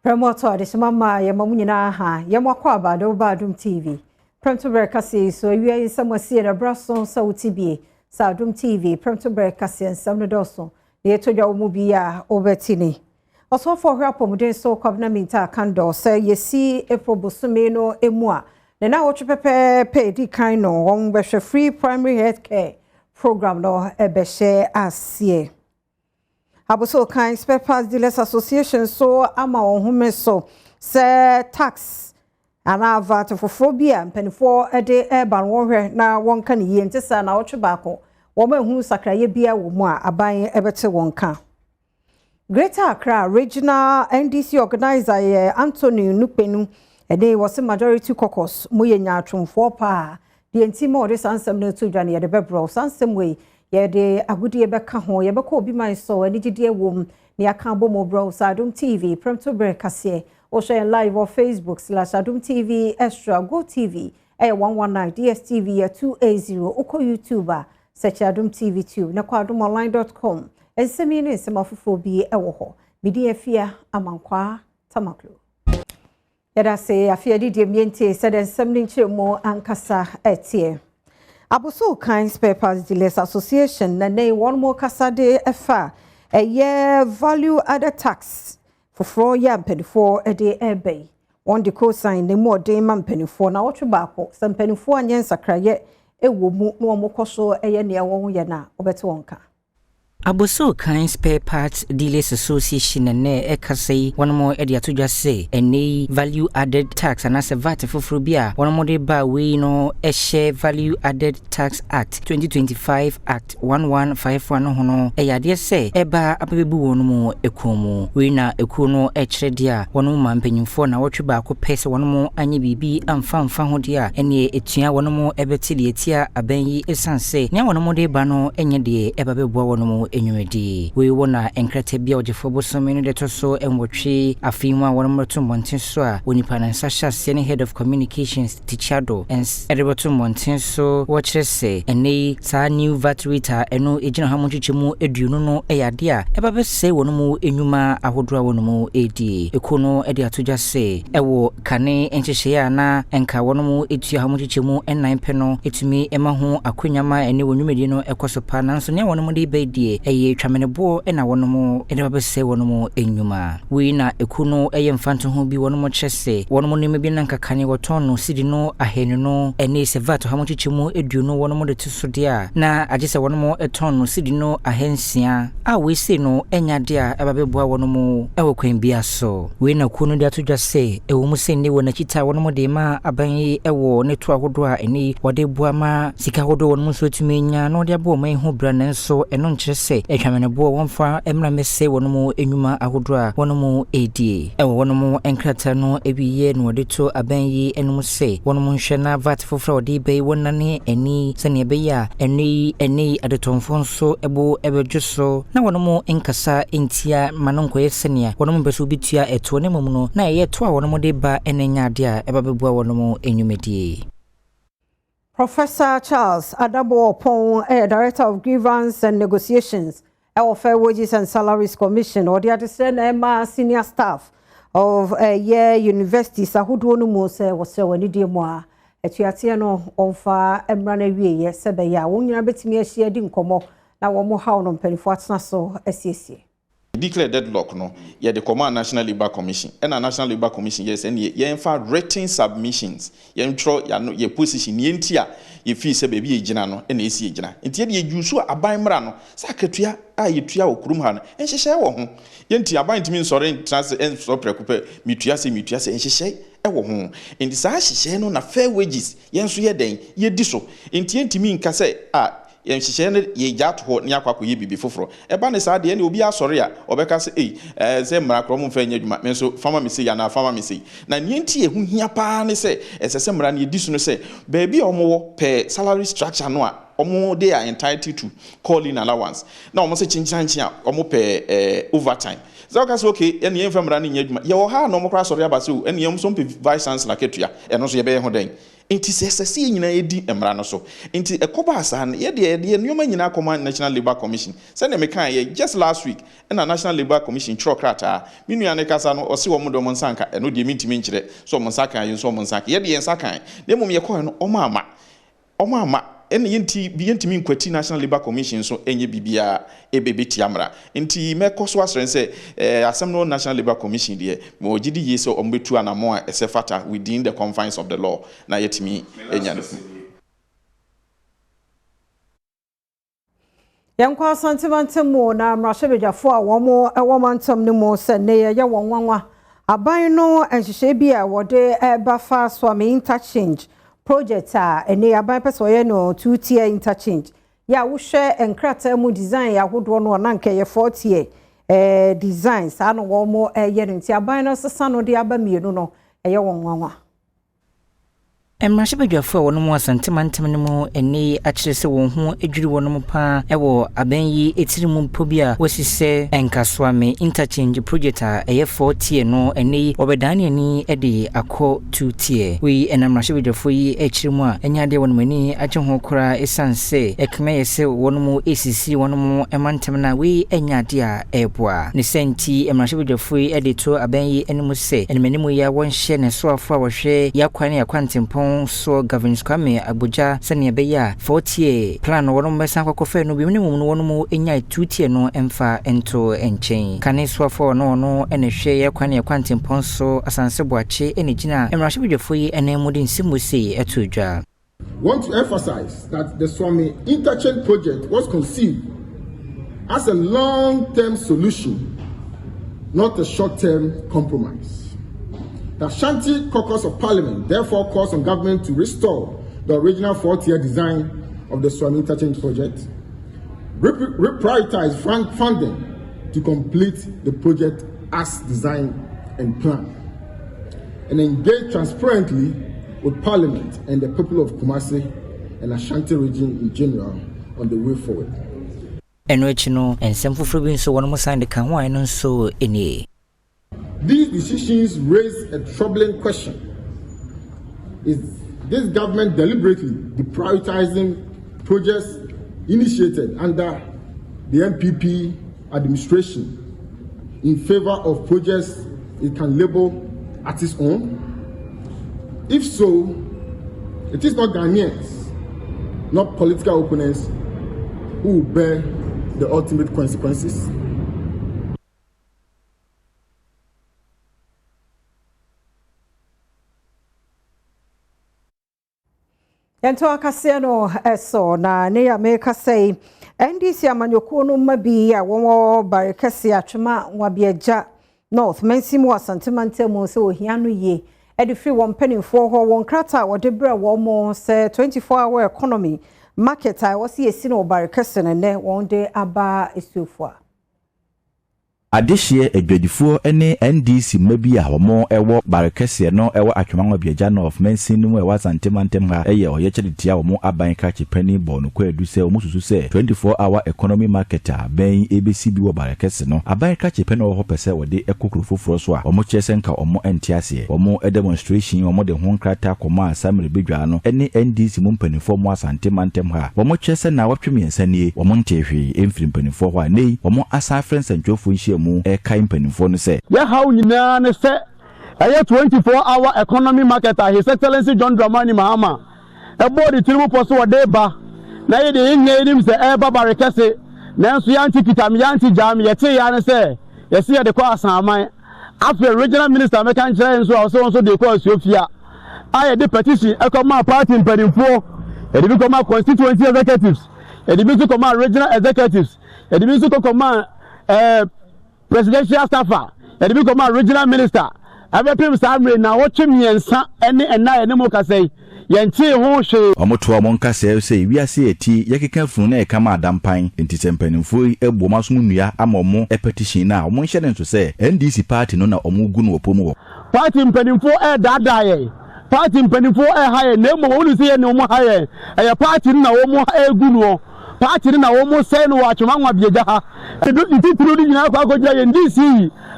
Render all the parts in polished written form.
Premtobre Mama Yamamunina ha Yamakwa do Adom TV. Premtobre Kasee so we are some see the Brasso so TB sa Adom TV Premtobre Kasee and some doso. The etoja umubia obetini. Also for rapomuden so kwabna minta kando say ye see eprobosumeno emua. Na wo pepe pay di kind no on be free primary health care program no ebehye asie. Aboso kan spare parts dealers association so ama ohome so say tax ana VAT for phobia mpanifo ede urban wohwe na wonka ne yie ntesa na wotwe baako wo ma hu sakraye bia wo mu a aban ebete wonka. Greater Accra Regional NDC organizer Anthony Nupenu ede was majority caucus moyenya atwomfo pa de ntimo de sansem na to dwane de bebro sansem we ye de agudie beka ho ye beka obi man so ani gidie wom ne aka bomo bro Adom TV Premtobre Kasee o share live on Facebook /Adom TV Extra Go TV 119 DSTV 280 oko YouTuber search Adom TV 2 na kwa AdomOnline.com ensemi ne semafofo bi ewo ho bidi afia amankwa tamaklo yada se afia di miente said ensem ne nchemo ankasa etie. Aboso kan spare parts dealers association na nei one more kasade efa a value added tax for 4 year penifo ede ebe one the co-sign ne more de man penifo na wotwe baako sam penifo anyen sakraye ewo mu no omokoso eye ne ewo ye na obete wonka. Aboso kan spare parts dealers association na ekasei one more ede atodwa say any value added tax and as a VAT for bia one more de ba we no share value added tax act 2025 act 1151 hono eyade say eba abebu wonu mu ekomu we na ekono echredia wonu mampanyimfo na wotwe ba ko pese wonu mu anye bibi amfa ho dia ene etua wonu mu ebetili etia abanyi esanse nya wonu mu de ba no enye de eba beboa wonu mu enyumedi we wona enkrete bia ogefo bosome no de toso enwotwe afinwa wonmoto monten so a onipa na sasha senior head of communications Tichado ens edeboto monten so watchere se ene sa new VAT rate eno ejina hamonchichemu eduno no eyade a eba be se wonomu enyuma ahodro wonomu edi ekono edi atodwa se ewo kane enhyehye na enka wonomu etua hamonchichemu en9 peno etumi ema ho akwanyama ene wonwumedi no ekoso pa nanso ne wonomu de bedie eye twamenebo ena wonomu ede babese wonomu enyuma we na ekuno eye mfanto ho bi wonomu kyese wonomu ne mebi nanka kane wotono sidi no ahenu no ene se VAT hamonchichemu eduno wonomu de tisode a na agese wonomu etono sidi no ahensia a we se no enyade a ebabeboa wonomu ewo kwan bia so we na kuno de atodwa se ewo mu se ne wona kita wonomu de ma aban ewo ne to ahodo a ene wode boa ma sika hodo wonomu so tumenya no de abo man ho bra nanso eno nkyerese etwamenebo wonfa emra mese wonomu enyuma ahodo a wonomu edi ewo wonomu enkrata no ebiye no de to aban yi enum se wonomu nhwe na VAT fofra ode bei wonane eni se ne beya eni adetonfo so ebo ebedwoso na wonomu enkasa entia manonkoye senia wonomu beso bitua eto ne mum no na eye to a wonomu de ba enanyade a ebabebua wonomu enyumedi. Professor Charles Adom, Director of Grievance and Negotiations at Fair Wages and Salaries Commission, or the other senior staff of University Sahudu Mose was so any dear moi. At Yatiano on far and run away, yes, Sebeya, when you're betting me a share didn't come up now one more hound on Pennyfort's so SCC. Declare deadlock no yeah the command National Labour Commission and a National Labour Commission yes and ye in fact written submissions ye ntro ya no ye position ye ntia ye fee se baby ejina no na esi ejina ntia ye jusu aban mra no saketua a ye tua okurum ha no enhyehye wo ho ye ntia aban timi nsore trans enso prekupe mitua se enhyehye ewo ho enti sa hyehye no na fair wages ye nso ye den ye di so ntia ntimi nka se a yenhyehye ne ye gyato ho ne akwakọ ye bibi foforo eba ne sa de ne obi asore a obeka se se mra kro mo mfa nya dwuma me so fama me se ya na fama me se na ne nti ehu hia pa ne se esese mra ne disu no se baby omo per salary structure no a omo they are entitled to call in allowance na omo se chinchanchi a omo per overtime zaka so okay ene yemfa mra ne nya dwuma ye wo ha no mo kra asore aba se o ene yem so mpe vice chancellor ketua eno so ye be ho den Inti sese nyina edi emra no so. Inti ekoba asa na ye de nyoma nyina akoma National Labour Commission. Say na me kan ye just last week na National Labour Commission trokrata. Minu ya ne kasa no ose wo mo do mo nsanka eno de mintimi nkyere so mo nsanka ye so mo nsanka ye de ye nsanka. Na mum ye ko no oma ene yentimi nkwati National Labour Commission so enye bibia ebebeti amra nti mekoso asren se asem no National Labour Commission de me ogidi ye so ombetu anamo a esefata within the confines of the law na yetimi enya no yankwa santimantemo na mrashebejafo a womantom ne mo se ne ye wonwanwa aban no enhihye bi a wode bafa Suame interchange project ene aban peso ye no 2-tier interchange ya wo hwe enkrata mu design ya hodo no na nke ye 4-tier design sa no wo mo ye no nti aban no sesa no de aba mienu no ye wonwanwa Emrashebejafo wono mu asantemantam ne mu ene akire se won ho edwiri wono mu pa ewo aban yi etiri mu mpobia wasise Suame interchange project eye 4-tier no ene obedane ani ede akọ 2-tier we Emrashebejafo yi ekiri mu a enyade wono mani aje ho kora esanse ekme yese wono mu esisi wono mu emantam na we enyade a eboa ne senti Emrashebejafo yi ede to aban yi enimu se enmani mu ya wonhye ne so afo a wohwe yakwane yakwantempon so governor Suame Abuja sene beya 4-tier plan wono mesa kwakofe no bi minimum wono mu enya 2-tier no emfa ento enchen kane so afo no ene hwe yakwane yakwantempon so asanse boache ene gina Emrashebejafo yi ene mudin simuse etudwa. Want to emphasize that the Suame interchange project was conceived as a long-term solution, not a short-term compromise. The Ashanti Caucus of Parliament therefore calls on government to restore the original 4-tier design of the Suame interchange project, reprioritize funding to complete the project as designed and planned, and engage transparently with Parliament and the people of Kumasi and Ashanti region in general on the way forward. Enwechino and some fulfilling so one more sign the Kanwan so any. These decisions raise a troubling question. Is this government deliberately deprioritizing projects initiated under the MPP administration in favor of projects it can label at its own? If so, it is not Ghanaians, not political opponents, who will bear the ultimate consequences. Ento akase no eso na ne ya meka sei NDC amanyoko no mabi ya wo bare kase atwema wabiaja north mensimu asantemantemu se ohia no ye edi free won penifo ho won krata wode bra wo mo se 24-hour economy market I was esi no bare kase ne won de aba esuofo Adehye edwadifo ene NDC mabi a homo ewo barekese no ewo atwemanwa biaja no of mensin no ewo santemantem ha eye oyechedetia homo aban ka chepani bonu kwa edu se homo susu se 24-hour economy market a ben ABC bi wo barekese no aban ka chepani wo pese wode ekokuru foforo so a homo chese nka homo entiase homo demonstration homo de honkrata koma asamre bedwa no ene NDC mu mpanifo mo santemantem ha homo chese na watwemiensa nie homo ntehwe emfiri mpanifo ho a nei homo asa friends and jofo nhie mu mpanifo no se ya hawo nyina ne se 24-hour economy market a His Excellency John Dramani Mahama body tirimu poso wode ba na ye de nya enim se babare kese na nso yanti kitam yanti jam yete ya ne se yesi ye de kwa asaman after regional minister me kan kire nso also de kwa Asiofia aye de petition ekoma party mpanifo e de bi koma constituency executives e de bi so koma regional executives e de bi so koma presidential staffer e de bi koma regional minister abepim samre na wochimiensa ene ena ene mo kasei yenti ho hwe omoto omonka se wiase eti yakeka funu na ekama adampan ntisempanimfo egbomaso nnua amomo petition na omonhye ne nso se NDC party no na omugu no opomu party mpanimfo dadaye party mpanimfo haye na mo wonu se ye ne mo haye e party na wo mo egu no party na wo mo se no watwema nwa bieja ha tituru di nyina kwa akogya ye NDC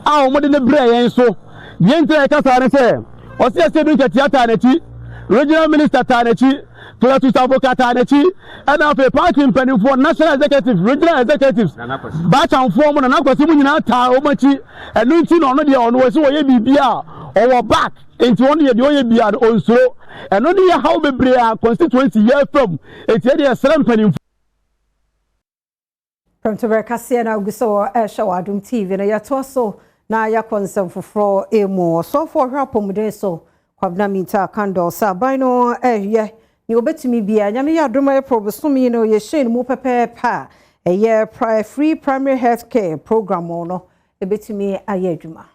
a wo mo de ne bre yen so yentre ka sare se o se du theater na ti regional minister Tanechi, Plato Savoka Tanechi, and of a party penny for national executives, regional executives. Batch and form and Aquasimu Omachi, and Nutin on the on was OABBR or back into only the OABR also, and only how we bring our constituency here from it's a slam penny. Premtobre Kasee na uguso show Adom TV na yatoso na ya konsem foforo emu so for hwapomde so kwabna minta kando sa bino ye ni obetumi bia nyame ya Adom probosumi no ye shane mu pepepa free primary health care program no ebetumi ayedwuma.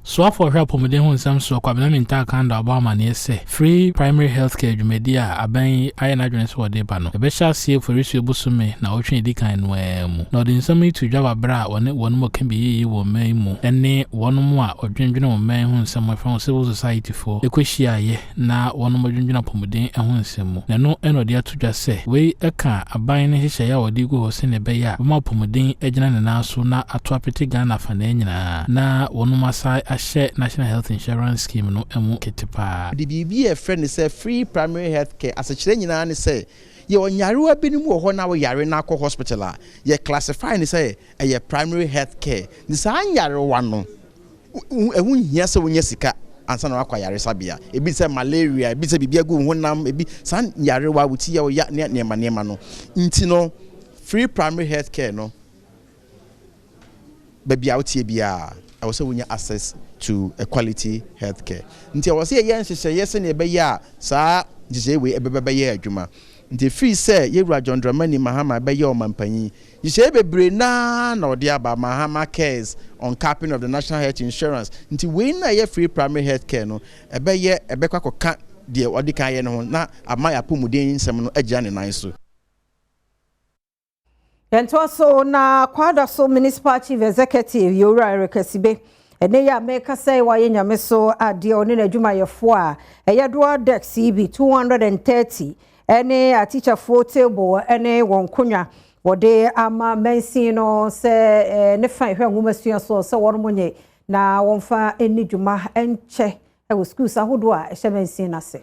So for help on the home some so kwabena minta kanda Obama na say free primary health care dwumadi a aban aye na dwene so wode ba no e sha see for resu busume na otwe di kan no mu na odi nsami to dwa bra wonu mo kan bi yi wo man mu ene wonu mo a odwendwene wo man hu nsam from civil society for ekohia ye na wonu mo dwendwene pomuden hu nsam mu na no eno de atodwa say we eka aban ne hihye ya wode go ho se ne be ya ma pomuden agina ne na so na ato apete Ghana fa na nyina na wonu masa National Health Insurance Scheme no emu ketepa. The BB a friend say free primary health care as a chire nyina ne say ye onyarewa binim wo ho na wo yare na akọ hospital a ye classify ne say ye primary health care. Ni sa anyarewa no ehun hia se wonya sika ansa na akwa yare sabia ebi say malaria ebi say bibia go honam ebi san yarewa wuti ye wo ya ne ma no nti no free primary health care no baby out bia I also want access to a quality healthcare. Until I was here, yes, and a beya, sir, just we a beya juma. Until free say, ye John Dramani Mahama by your mampany. You say be brena or diaba Mahama cares on capping of the national health insurance. Until when I free primary health care, no, a beya a becquaco cat, dear, or the kayan, not a my apumudin, some a jan and I so. Yentoso na kwada so municipal chief executive Yura Rekasibe ene ya meka say wa yenyame so ade oni na dwuma yefo a eyedoa dex CB 230 ene a teacher for table ene won konwa wode ama mensin no se ne fa hwe nwumasua so se won monye na wonfa eni dwuma enche e wo schools ahodo a ehye mensin na se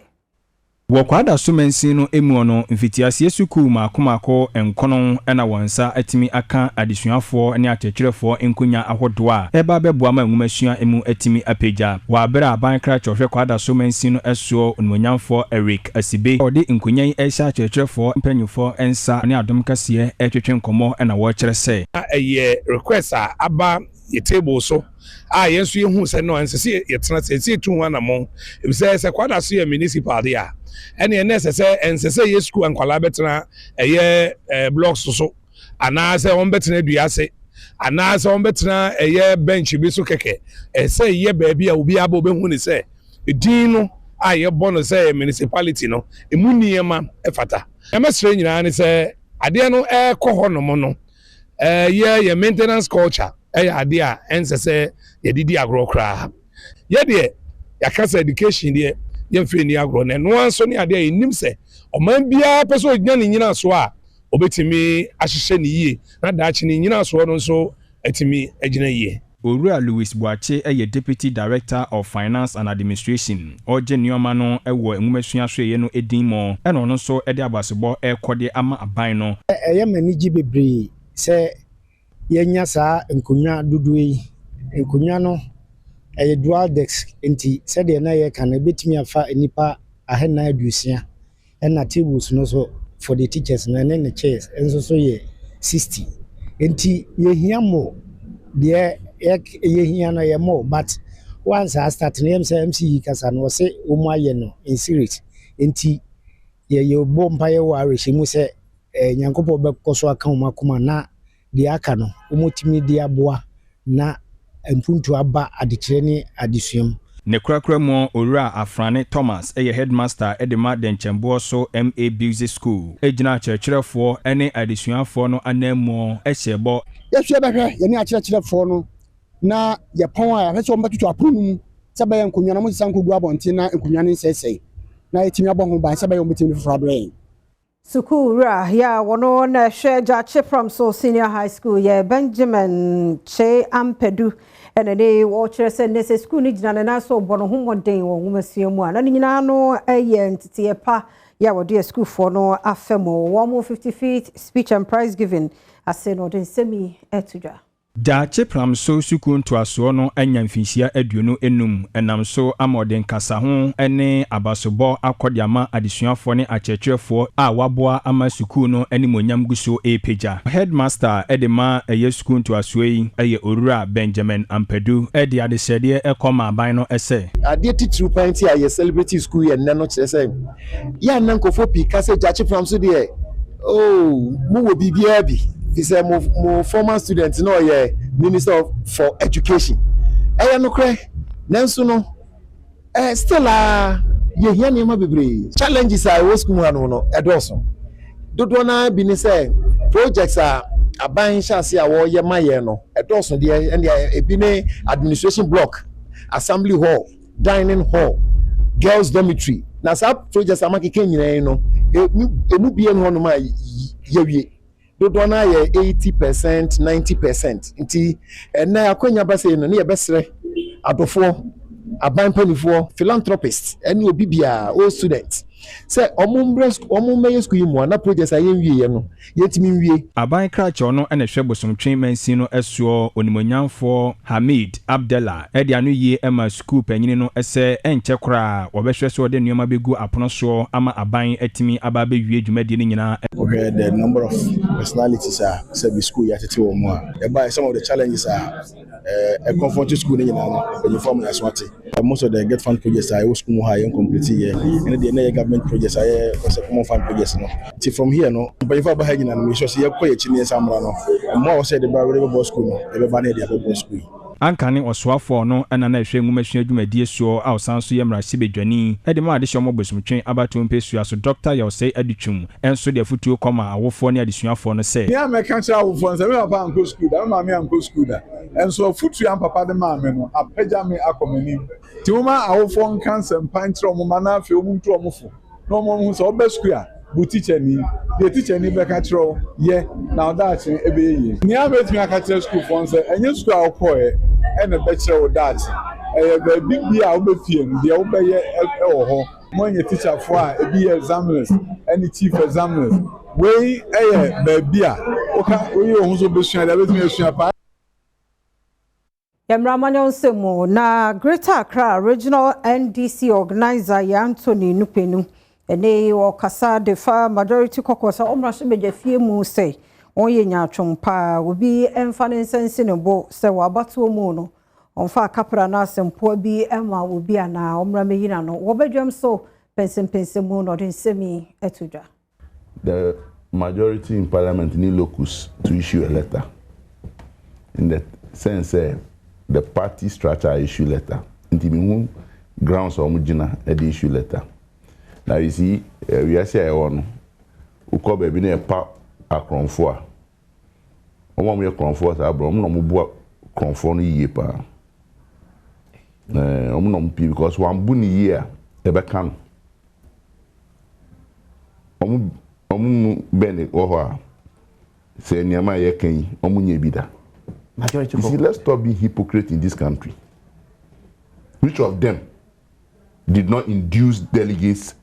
Wakwada sumensi no emu no mfitiase suku makomako enkono na wansa atimi aka adesuafo ne akyerɛkyerɛfo enkonya ahodo a eba beboa ma nwumasua emu atimi apeja wa bere aban kra kyerɛhwɛ kwada sumensi no ɛso onmonyamfo Eric Asibe ɔde enkonya yi ɛhyɛ akyerɛkyerɛfo mpanyufo ensa ne Adom Kasee ɛtwetwe nkɔmɔ na wɔkyerɛ sɛ ɛyɛ request a aba ye table so yenso ye hu se no ensese ye tena se tu wana mo e se kwada so ye municipal dia ene ensese ye school ankwala betena eye blocks so ana se on betena duase ana se on betena eye bench bi so keke se ye ba bia obi aba obehu ni se edin no ye bono se municipality no emu niema efata emesre nyina ni se ade no kɔ no mo no ye maintenance culture ade a ensese ye didi agro kra ye de yakasa education de ye mfe ni agro na no anso ne ade a enim se oman bia peso ognya ne nyina so a obetimi ahyehye ne yie na daachi ne nyina so no so atimi agina yie. Owura Louis Boache eye Deputy Director of Finance and Administration oje nioma no ewo enwumasua so ye no edin mo e no no so ede abasebo ekode ama aban no eye manigi bebre se yenya saa enkonya dudu yi enkonya no eye dual desk enti se de na ye kan betimi afa enipa ahena adusia na tables no so for the teachers na ne chairs enso so ye 60 enti ye hia mo de ye hia no ye mo but once I start na MC kasa no se omo aye no in series enti ye bomba ye wa reshimu se nyankopo be koso aka omakoma na de aka no omotimi de aboa na empuntu aba adekire ne adesuam ne krakra mo Owura Afrane Thomas eye headmaster edema denchembo so MA Business School ejina akyerɛkyerɛfo ene adesuafo no anamo ehyebo yehwe behwe ye ne akyerɛkyerɛfo no na ye pon a hwese ombatutu aponu se be nkonwa na mo sisan kogu abonte na nkonwa ne nsɛsɛe na etimi abɔ ho ban se be ombetimi foforo abrɛ Sukura ya wono na sheja chepram so senior high school ya Benjamin Che Ampedu ene ne wo kire se ne se school ni gina na so bono homoden wo nwumasua mu ana nyina no eye ntete pa ya wo de school for no afemo 150 feet speech and prize giving ase no den semi etuja Da chepram so suku ntoaso no anya mfinhyia aduonu enum enam so amoden kasa ho ene abasobo akodiama adesuafo ne akyerkyerefo a waboa ama suku no animonyam guso epeja headmaster edema eye suku ntoaso yi eye orura Benjamin Ampedu edi adesede ekoma aban no ese ade titru panti a ye celebrity school ye nne no kire se ya nankofo pi kase ja chepram so de mu wo bibia bi is a more former student no yeah minister for education no kre nanso no still ye hia niam bebre challenges are wo school no edoso dodo na bi ni say projects are aban chance a wo ye maye no edoso de ebi ne administration block, assembly hall, dining hall, girls dormitory na sa projects amakeke nyina no emu bie no no ma yewie dodo na ye 80%, 90%. Nti na akonya base no ne ye besre adofo aban panifo philanthropists ene obi bia all students say omumbre school mu na projects ayenwie no yetimi nwie aban kracho no ene hwe bosomtwe mansi no esuo onimonyamfo Hamid Abdallah edi anu yie ema school panyini no ese enche kra wobehwe so de nneoma begu apono so ama aban atimi aba bewie dwumade ni nyina the number of personalities are say school yatete wo mu a some of the challenges are a comfort school ni nyina no uniform na swati most of the get fund projects are school mu high complete here and the government projects are common fund projects no from here no but if aba hagina no me sure say yakoye chini samra no more say the Bible school no e be ba na the Bible school ankane osoafo no ena na ehwe ngumasua adwumadie so a osanso ye mrase bedwani ede ma ade hyomo bosomtwen abato mpesua so doctor ya osei aditwum enso de futuo koma awofo ne adesuafo no se ya mekancha awofo nse me papa anko school da ma me anko school da enso futuo am papa de ma me no apagya me akomani ti woma awofo nkansem pantro mo mana afi omuntu omofo no mo hu so obe school a bu teacher ni the teacher ni be ka tro ye na that ebe ye ni ametimi aka tro school for nse enye school a okoe ene be kire that be big bia obefie no de obeye e ho mo nye teacher for a ebi examiners any chief examiners we be bia oka oyi ohun so besua da betimi esua pa Yamramanyo Nsemo na Greater Accra Regional NDC organizer ya Anthony Nupenu ene o kasa defa majority kokosa omrashe bejafie mu say onye nyatwompa obi emfa nensense ne bo se wabatu mu no onfa kapra na asempo bi ema obi ana omra meyina no wobedwam so pensen mu no den semi etuja. The majority in parliament need locus to issue a letter in the sense the party structure issue letter intimu grounds omugina the issue letter. Now you see, we are saying one who call baby near pa a cronfor. One way cronfor, I brought no more cronfor ye pa. Because one bunny year ever can. Bene or say Nima Yakin, Omunye Bida. You see, let's stop being hypocrite in this country. Which of them did not induce delegates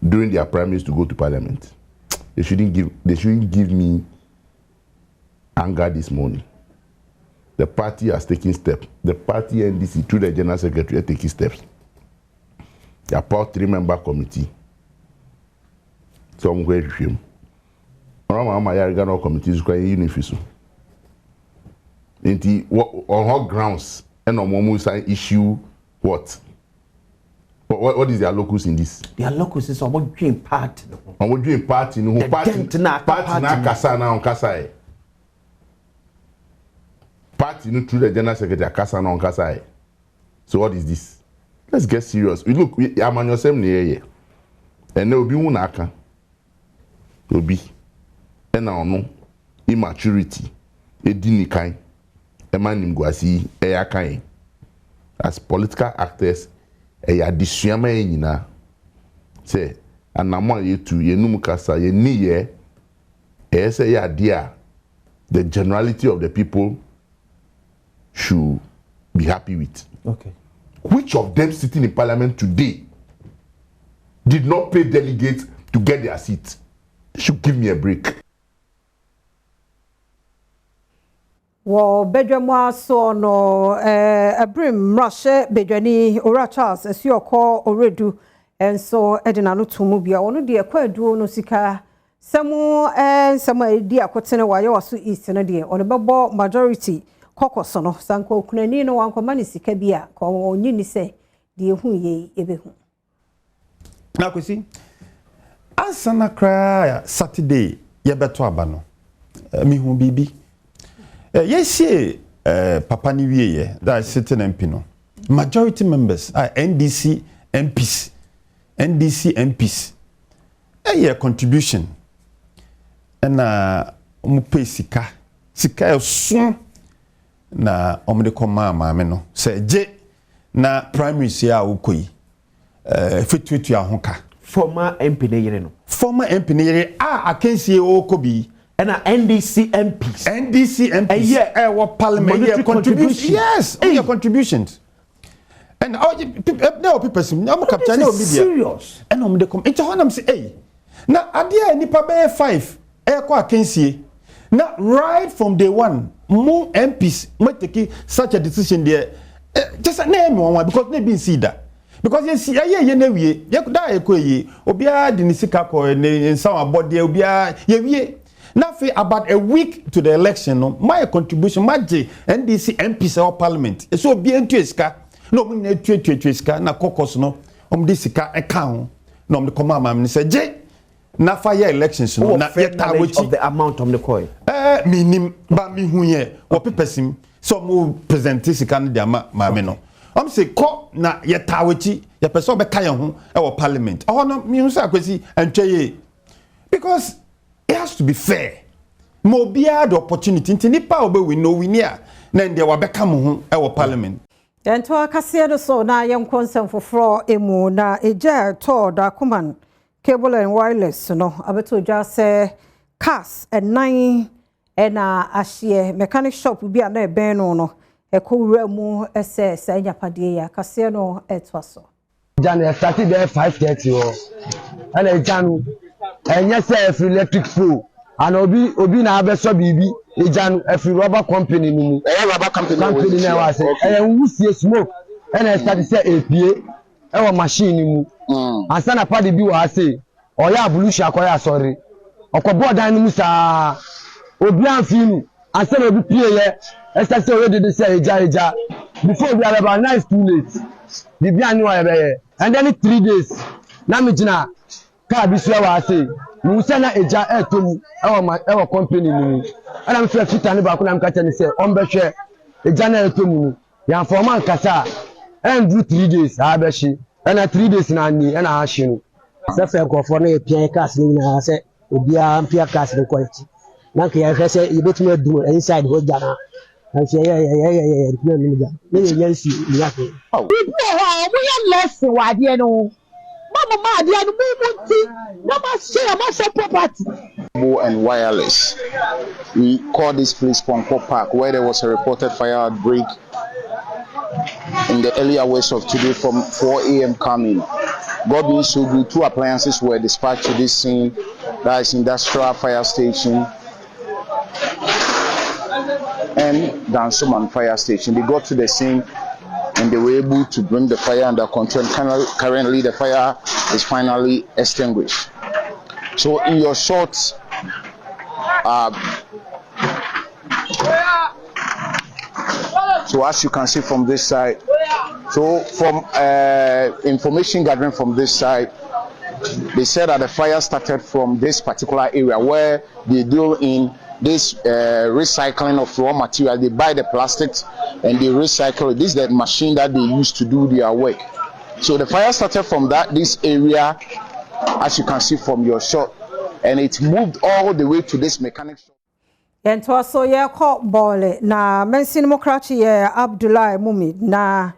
during their primaries to go to parliament? They shouldn't give me anger this morning. The party has taken steps. The party NDC through the general secretary are taking steps. They are part 3-member committee. Somewhere with him. On my committee is quite unifiso. On what grounds and on Momusa issue what? What is their locus in this? Their locus is on dream party. On dream party, no party na kasa na on kasa. Party no through the general secretary kasa na on kasa. So what is this? Let's get serious. We look, I'm on yourself near here. And there will be one aka. Will be. And now no immaturity. Edini kind. Emanim gwasi eyakai. As political actors. Ya disuama nyina say anamo yetu yenum kasa ye niye say ya dear the generality of the people should be happy with. Okay. Which of them sitting in parliament today did not pay delegates to get their seats? They should give me a break. Well, Bedramwa so no Abrim Russia Bedjani Ora Charles as your call already and so Edinano Tumubia ono de akwa no sika samo some idea kwotene wa yo so east na de ono bebo majority kokoso no sanko kunani no wanko mani sika bia ko onyini se de hu ye ebehu na kwesi ansana kra Saturday ye beto aba no mi hu bibi yes, Papa Niwie, that is sitting MP no. Majority members are NDC MPs. NDC MPs. A contribution. And pay sika. Sika soon. Na omde koma maame no. Say je na primary sia ukoi. Fitwitu ya honka. Former MP ne yere no. Former MP ne yere akensie okobi. And NDC MPs. NDC MPs. Yeah, what parliament contributions. Yes, your contributions. And now people say, "I'm captain of media." Serious. And I'm the come. It's how I'm say, "Hey, now adia nipa be 5. Kwa akensie. Now right from day one, more MPs might take such a decision there. Just name one because they been see that. Because you see, ye na wie, ye could die ekwe obia di nisika ko ne nsa abode obia ye wie. Now, about a week to the election, no, my contribution, my NDC MPs or parliament. So be into iska. No, we need to iska. Na caucus no. This account. No, the command say J. Na fire elections no. Na knowledge of the amount of the coin. Minim ba mi huye. What people so mo present this can the mama no. Say ko na yetawechi. Ye person be kaya ho e parliament. Oh no, mi say akwesi antwe because it has to be fair. Mobia the opportunity. Nti nipa obe we know we near. Na ndia wa beka mo ho e wo parliament. Ento Kasee do so na yem consent for fro emu na eja to da command cable and wireless no abeto ja say cars and 9 na ahye mechanic shop bi na e ben no e ko wura mu ese sa nyapade ya Kasee no eto so. Jan started there 5:30 o. And ejanu enye say free electric pole and obi na abeso bibi ejanu free rubber company ni rubber company na wa say wusie smoke and start say apie e machine mu ansa na padi bi wa say oya abulushi akoya sorry okobo dan ni mu sa obi anfinu ansa na obi pie ye esa say already dey say eja before we are about nice too late bibi anu wa be and then 3 days na me gina car bi so wa say mu say na eja etom e company ni and am say fita ni ba ko na am ka tell say on be hwe eja na etom ni ya formal kasa and do 3 days ha be hye and 3 days na ni and ha hye no say fe go for na e pia cars ni na say obi a pia cars ni quality na ke ya hwe say e betumi adu inside ho jana and say yeah me yansi ni ya ko we less wade no mama dia no muti mama share property and wireless. We call this place Ponko Park, where there was a reported fire outbreak in the early hours of today from 4 a.m. coming. God being so good, 2 appliances were dispatched to this scene, that is Industrial Fire Station and Dansoman Fire Station. They got to the scene and they were able to bring the fire under control. Currently, the fire is finally extinguished. So, in your short, so as you can see from this side, so from information gathering from this side, they said that the fire started from this particular area where they deal in this recycling of raw material. They buy the plastics and they recycle it. This is the machine that they use to do their work. So the fire started from this area, as you can see from your shot, and it moved all the way to this mechanic shop. And to also ye call ball na mensin mokrachi ye Abdullah Mumi na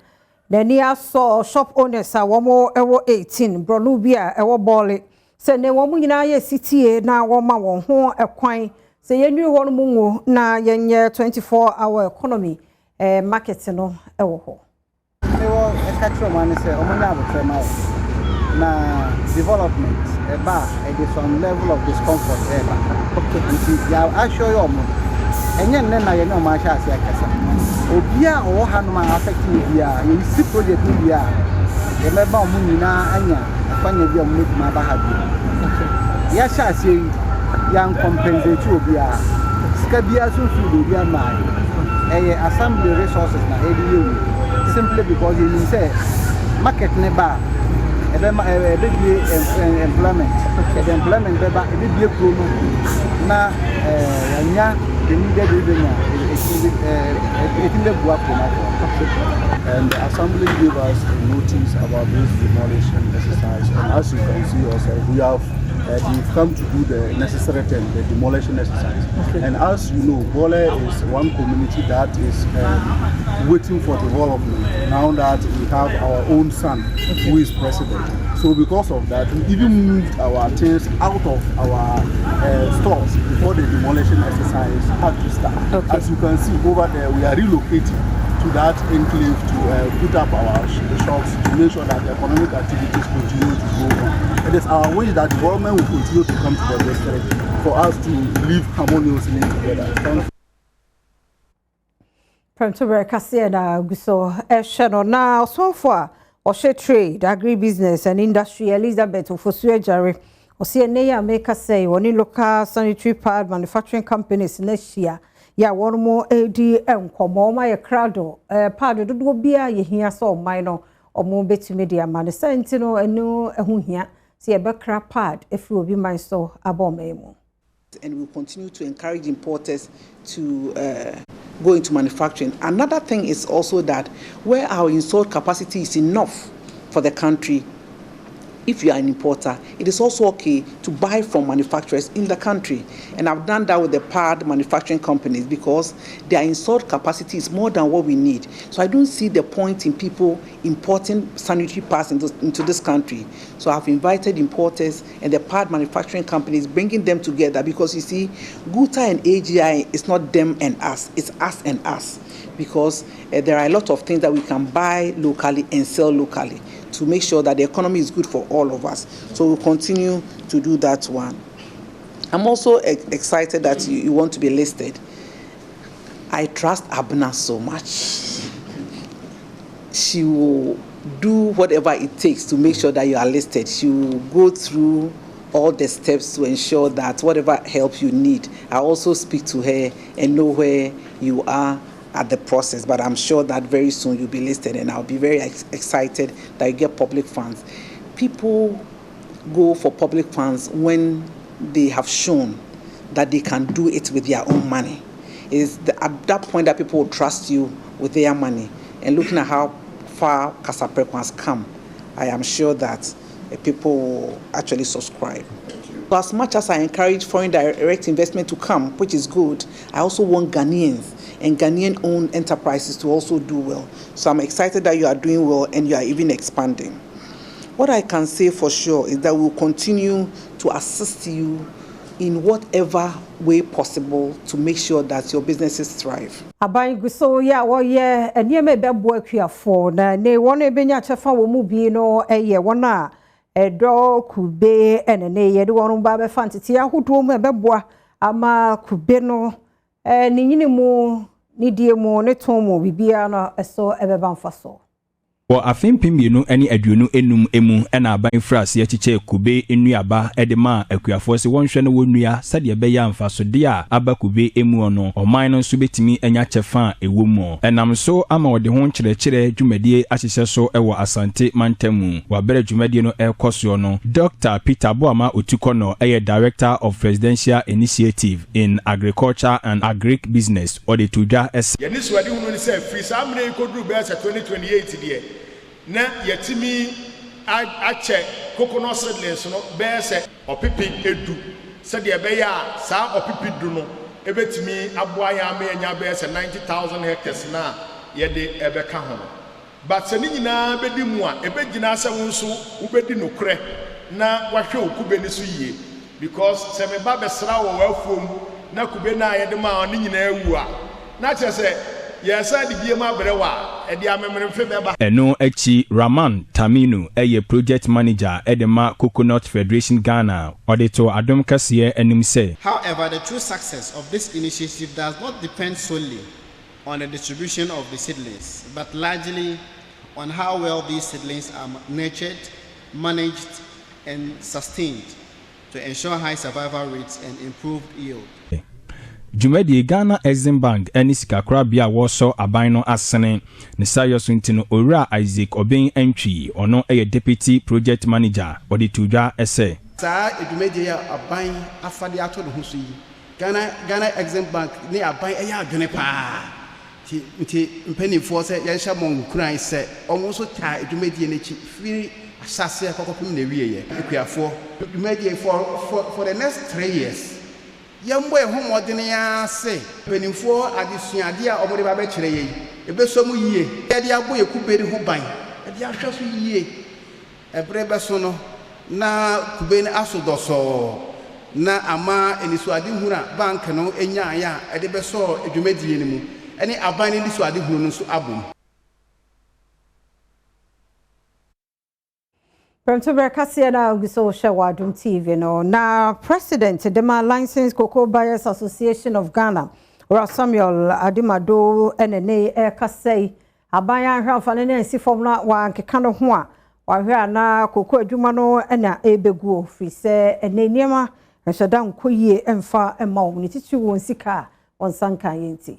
the near saw shop owners a womo ewo 18 bronubia ewo ball se ne wo mu nyina ye sitie na wo ma wo ho ekwan se yenwi ho no mu na yenye 24-hour economy market no ewo ho me wo ekatro man se omunya abotre mai na development it is on level of discomfort okay nti ya assure you omo enye nne na ye no ma sha ase akasa obia o ha no ma affect me bia ye see project ni bia ye meba omo nyina anya afanya bia omo ma ba ha bia ya sha ase ya compensate obia ska bia so fi bia ma assembly resources na simply because you say market ne ba employment the employment beba be pro na anya the needed revenue and the assembly gave us a notice about this demolition exercise, and as you can see yourself, we have we've come to do the necessary thing, the demolition exercise. And as you know, Bole is one community that is waiting for development now that we have our own son who is president. So because of that, we even moved our things out of our stores before the demolition exercise had to start. As you can see over there, we are relocating to that enclave to put up our shops to make sure that the economic activities continue to go on. It is our wish that the government will continue to come to the district for us to live harmoniously together. Premtobre Kasee na guso esheno na osofo a trade, agribusiness and industry Elizabeth Ofosue Jare osie ne ya make say woni local sanitary pad manufacturing companies next year ya won mo edi enkomo ma ye krado pad dodo bia ye hia so man no omo betumi dia man senti no enu ehu hia se ye bekra pad efi obi man so abomemu. And we'll continue to encourage importers to go into manufacturing. Another thing is also that where our installed capacity is enough for the country, if you are an importer, it is also okay to buy from manufacturers in the country. And I've done that with the pad manufacturing companies because their installed capacity is more than what we need. So I don't see the point in people importing sanitary pads into this country. So I've invited importers and the pad manufacturing companies, bringing them together because you see, Guta and AGI is not them and us, it's us and us. Because there are a lot of things that we can buy locally and sell locally to make sure that the economy is good for all of us. So we'll continue to do that one. I'm also excited that you want to be listed. I trust Abna so much. She will do whatever it takes to make sure that you are listed. She will go through all the steps to ensure that whatever help you need, I also speak to her and know where you are at the process, but I'm sure that very soon you'll be listed, and I'll be very excited that you get public funds. People go for public funds when they have shown that they can do it with their own money. It's at that point that people will trust you with their money. And looking at how far Kasaprekwa has come, I am sure that people will actually subscribe. As much as I encourage foreign direct investment to come, which is good, I also want Ghanaians and Ghanaian-owned enterprises to also do well. So I'm excited that you are doing well and you are even expanding. What I can say for sure is that we'll continue to assist you in whatever way possible to make sure that your businesses thrive. Aban guso ya wo ye enieme bebo akuafo na ne won ebenya chefa wo mu bi no eye wona edo kube enene ye de won ba be fantiti ahodo mu beboa ama kube no ni nyini mu ni die mu ne ton mu bibia no eso ebeba mfaso. Wo afempem bienu ani aduonu enum emu na aban frase achiche kube enuaba edema akuafo se wonhwe no wonua sade beya mfaso de a aba kube emu ono oman no so betimi anya chefa ewomu enam so ama ode ho nkyerɛkyerɛ dwumadie ahyehye so ewo asante mantamu wabere dwumadie no ekoso no Dr. Peter Boama Otukono Director of Presidential Initiative in Agriculture and Agric Business or the Tuja S. Yenis wadi hunu ni se free samre kodru be 2028 die na yetimi ache coconut seedlings no be se opipi edu se de be ya sa opipi du no ebetimi aboa ya ma nya be se 90,000 hectares na yede ebeka ho but se ni nyina bedi mu a ebegina se wonso ubedi nokre na wahwe okube ni so yie because se me ba besra wo wafom na kube na ye de ma oni nyina ewu a na che se yesa de bie ma brewa e de amemre mfe beba eno echi Raman Taminu eye project manager edema Coconut Federation Ghana auditor Adom Kasee enim say. However, the true success of this initiative does not depend solely on the distribution of the seedlings, but largely on how well these seedlings are nurtured, managed, and sustained to ensure high survival rates and improved yield. Jumedi Ghana Exim Bank eni sikakra bia woso aban no asene ne sayo so ntino Owura Isaac Obin Entry ono eye deputy project manager body tuja ese saa edumedi ya aban afade ato no huso yi Ghana Exim Bank ne aban eye adwene pa ti mpenifo se yensha mon kuran se omo so ta edumedi ne chi firi asase akokopim na wieye ekuafo edumedi for the next 3 years yambo ehomodene ya se penimfo adesuade a omode ba be kire yi ebesomu yie ye de abo ekuberi ho ban e de ahwe so yie ebre beso no na kubeni asodoso na ama enisuade hura bank no enya ya e de beso edwumadie ni mu ene aban ni enisuade huru no so abom. Premtobre Kasee na ugiso shewa Adom TV no na president dema Licensed Cocoa Buyers Association of Ghana Ora Samuel Adimado enene Kasee abaya hwa fane na si formula wa nkeka no ho a wa hwa na cocoa adwuma no na ebegu fi se eneniema nhada nkoyie emfa emma wo ni titi won sika won sanka yenti.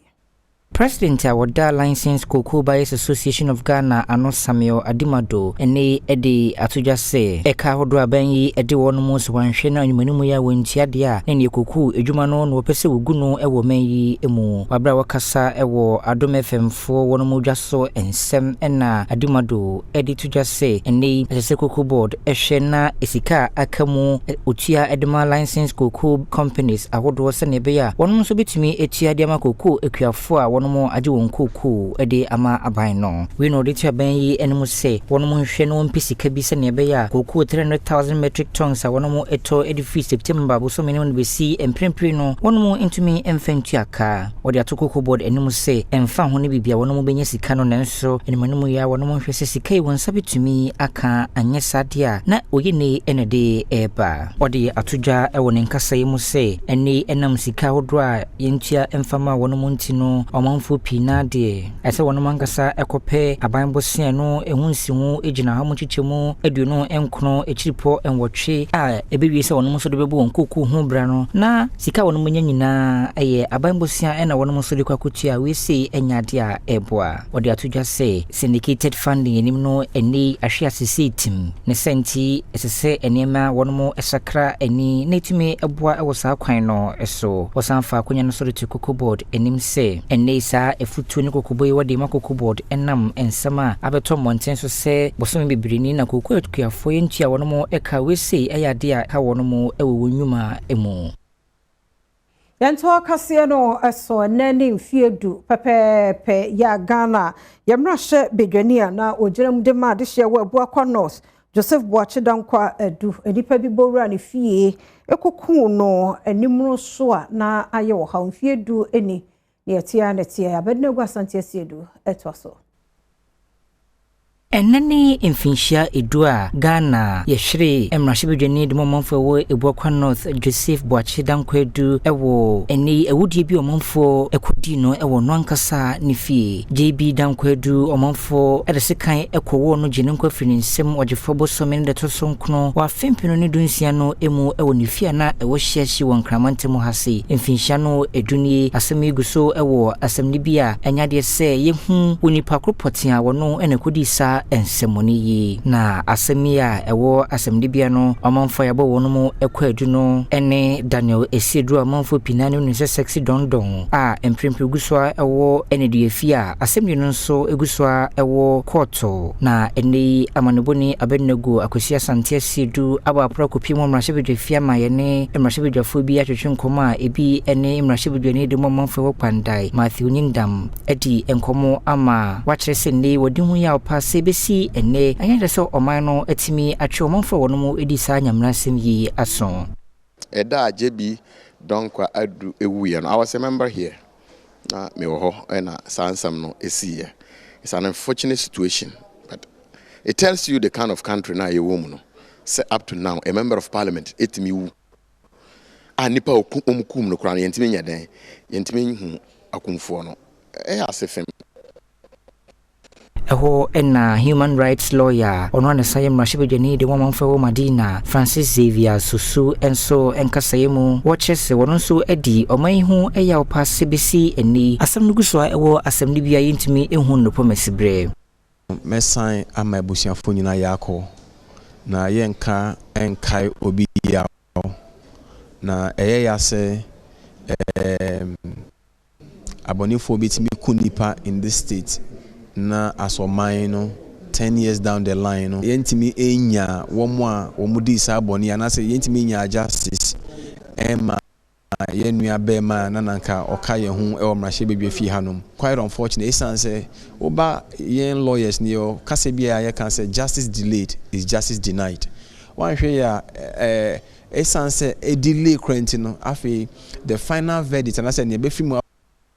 President Awoda Licensed Cocoa Buyers Association of Ghana ano Samuel Adimado ene ede atoja se eka hodo abanyi ede wono mo so wanhwe na anyumanimu ya wontia de a ne cocoa edwuma no no pese wogu no ewo manyi emu wabra wakasa ewo Adom FM fo wono mo dwaso ensem na Adimado ede toja se ene ese cocoa board ehwe na esika akamu otua edema licensed cocoa companies ahodo se ne be ya wono so bitumi etua de ma cocoa ekuafo a wono mo aje won koku ede ama aban no we no de tia ban yi enemu se wono mo hwe no mpisika bi se ne be ya koku 300,000 metric tons a wono mo eto ede free September bo so minimum be si emprempre no wono mo entumi emfantu aka ode atokoko board enemu se emfa ho ne bibia wono mo benya sika no nanso enemu ya wono mo hwe se sika yi won sabetumi aka anye sadia na oye ne enede eba ode atoja ewo ne nkasa yi mu se ene enam sika hodo a yentua emfama wono mo ntino fu pina de ese wono mangasa ekope abanbo sen no ehunsi hu ejina ha mu chichemu eduno enkono echiripo enwotwe a ebewie se wono so de bebu wonkoku hu bra no na sika wono munya nyina eye abanbo sen na wono so de kwakotua we se enyade a eboa ode atodwa se syndicated funding enim no eni ahwe asese tim ne senti esese enema wono mo esakra eni netime eboa ewosa kwan no eso wosanfa akonya no so de cocoa board enim se eni sa efutu ni kokobo yi wode makoko board enam ensama abeto monten so se bosom bibrini na kokko etukuafo yentua wono mo eka wese ayade a ka wono mo ewo nyuma emu yanto Kasee no eso nani mfiedu pepepe ya Ghana yamrahye bedwania na ogiram de ma de hye wa buakwa north Joseph Boache dankwa edu enipa bi bowura ne fie ekoku no animro so a na aye wo ha mfiedu eni Yetia netia abednego asantia siedu etwaso enani infinshia edua Ghana yehre emrashibedwani de momomfo wo ebuakwa north Joseph Boache dankwedu ewo eni ewudie bi omomfo ekodi no ewo no ankasa ne fie JB dankwedu omomfo edesekan ekowo no ginenkwa firinsem ogefo bosomen de tosonkono wa fempino ne dunsia no emu ewo ne fie na ewo hyeahye won kramantemo hase infinshia no eduni asemigu ewo asemni bia enyade se yehu onipa kropotia wono enekodi sa ensemoni yi na asemia ewo asemdibia no amanfo yabo wono mu ekwadu no ene Daniel Esiedu amanfo pinane no se sexy dondon a emprempre guswa ewo ene diefia asemni no so eguswa ewo koto na ene amanoboni abennego akosia sante Esiedu aba prokopi mo mrashebedefia ma yene mrashebedefo bi atwetwenkoma ebi ene mrashebedwani de mo manfo wo pandai Matthew Nindam edi enkomo ama wachese ne wodi hu ya opase besi ene ayende so oman no atimi atwe omanfo wono mu edi saa nyamnasem yi aso Eda JB donkwa adu ewuye no. I was a member here. Na me wo ho na sansam no esi. It's an unfortunate situation, but it tells you the kind of country na you woman no. Say up to now a member of parliament etimi wu. Nipa okum no kura yentimi nya den. Yentimi hu akumfo no. Asefem. Eho ena human rights lawyer ono na sayem rashibejani de womanfo Madina Francis Xavier Susu enso enkasayemu watches wono so edi oman hu eya opase besi eni asem nuguso ewo asem ni bia yintimi ehu no pomesibre mesan ama ebusiafo nyina yakọ na yenka enkai obi ya na eye ya se abonifo bitimi kunipa in this state na asoman no 10 years down the line no yentimi enya womudi saboni anase yentimi enya justice ema yenua bema nananka okaye hu e omrahye bebie fi hanom quite unfortunate esanse oba yen lawyers ni o kase bia ye kan say justice delayed is justice denied one hwe ya esanse a delay crentino afi the final verdict anase ne be fi mu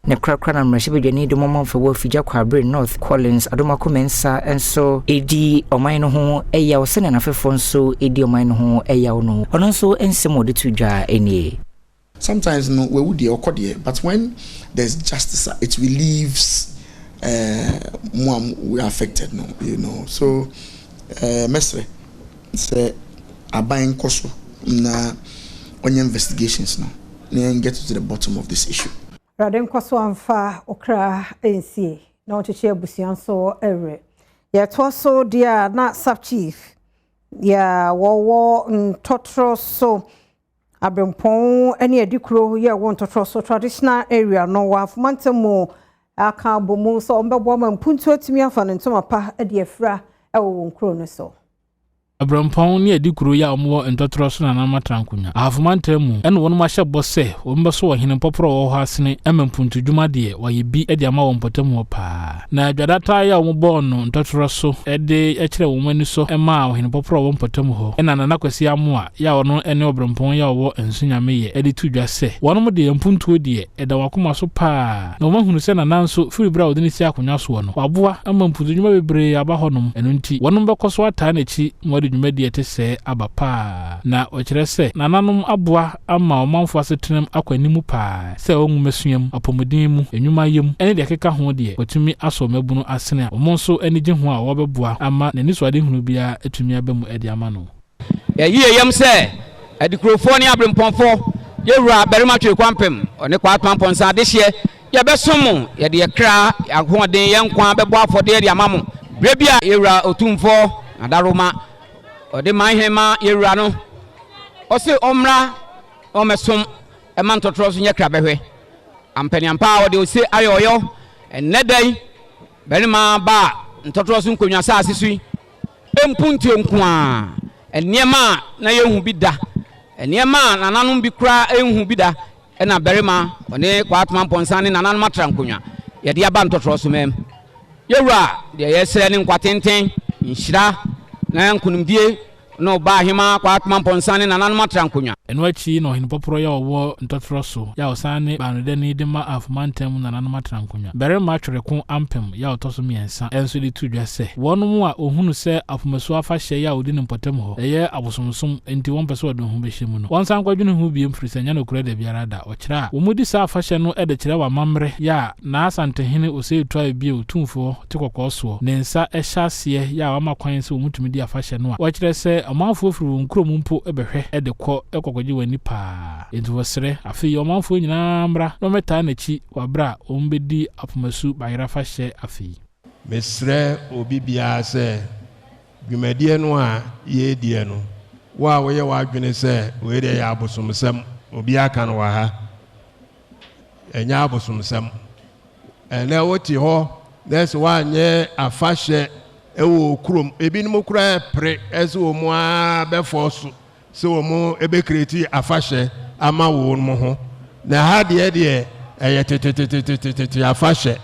ne krakra na mrashibejani de momanfo wo fija kwabre North Collins Adom komensa enso edi oman no ho eya wo sene na fefo nso edi oman no ho eya wo no ono nso ensemo de tudwa eni. Sometimes no we would okode, but when there's justice it relieves more we are affected, no, you know. So mesre say abayin koso na on investigations now and get to the bottom of this issue. Radem kwaso amfa okra ensie na ocheche abusian so ere ya twaso dia na sub chief ya wowo ntotro so abrempon ene adikro ya wo ntotro so traditional area no wa afmantemo aka bomu so ombebo ma mpuntu atimi afa ne ntoma pa ade afra ewo nkro no so Abrampon ni edikuru ya omwo ntotoroso na namatrankunya afumantemu ene wonu ma hye bose ombeso wo hene poporo wo ho asene emampuntu dwuma de waye bi ede ama wo mpotemu pa na adwadata ya ombo no ntotoroso ede ekire wo mani so ema wo hene poporo wo mpotemu ho ena na nakwasi amoa ya wono ene Abrampon ya wo ensunyame ye ede tudwa se wono de mpuntu de ede wakoma so pa na omahunu se na nanso firibra odini si akonya so wono waboa emampuntu dwuma bebre aba honom eno nti wono bekoso ata na chi dwumadi ete se abapa na okire se nananom aboa ama omanfo asetenem akwanimu pa se onwumesuam apomodin mu enwumayem ene de keka ho de otumi aso mabunu asene omonso ene gye ho a wobeboa ama nani so ade hunu bia etumi abamu ede ama no ye yem se adikrofo ne abremponfo yewura berima twe kwampem one kwa atwamponsa adehye ye besomo ye de kra ahoden ye nkwa bebo afode de ama mo brebia yewura otumfo adaroma ode manhema yewura no ose omra omesom emantotro so nyekra behwe ampaniampa ode ose ayoyo enedai berima ba ntotro so nkonwa sa asisui empunti nkwa eniema na yehu bida eniema nananom bi kra ehu bida ena berima one kwa atman ponsane nananom atrankonwa ye de aba ntotro so mem yewura de yesere ne nkwatenten nhira na nkunumdie no ba hima kwa atman ponsane nananom atrankonwa eno achi no hin poporo ya owo ntotoro so ya osane banode ni de ma afumantem nananom atrankonwa berema atwereko ampem ya otoso miensa enso de tudwa se wono mu a ohunu se afumaso afa hye ya odi ne mpotem ho eye abosomsom enti won pese odon ho behye mu no won san kwadwene ho biem frisanya no kura de biara da okira wo mudi sa afa hye no ede kire wa mamre ya na asantehene ose twa bie otumfo tikokɔso ne nsa ehyase ya wa makwan se wo mutumi di afa hye no a okire se amanfo furu nkrom mpo ebehwe ede kɔ ekɔkɔgye wani pa entwosere afi omanfo nyina mra no meta na chi wabra ombedi apomasu bayra fa hye afi mesre obi bia se dwumadie no a ye die no wa wo ye wadwene se we de ya abosomsem obi aka no wa ha enya abosomsem ene woti ho des wa nye afahye ewo krom ebi no kura pre ezo omu a befosu so omu ebe kreti afahye ama wo mo ho na ha de eye tetetetetetete afahye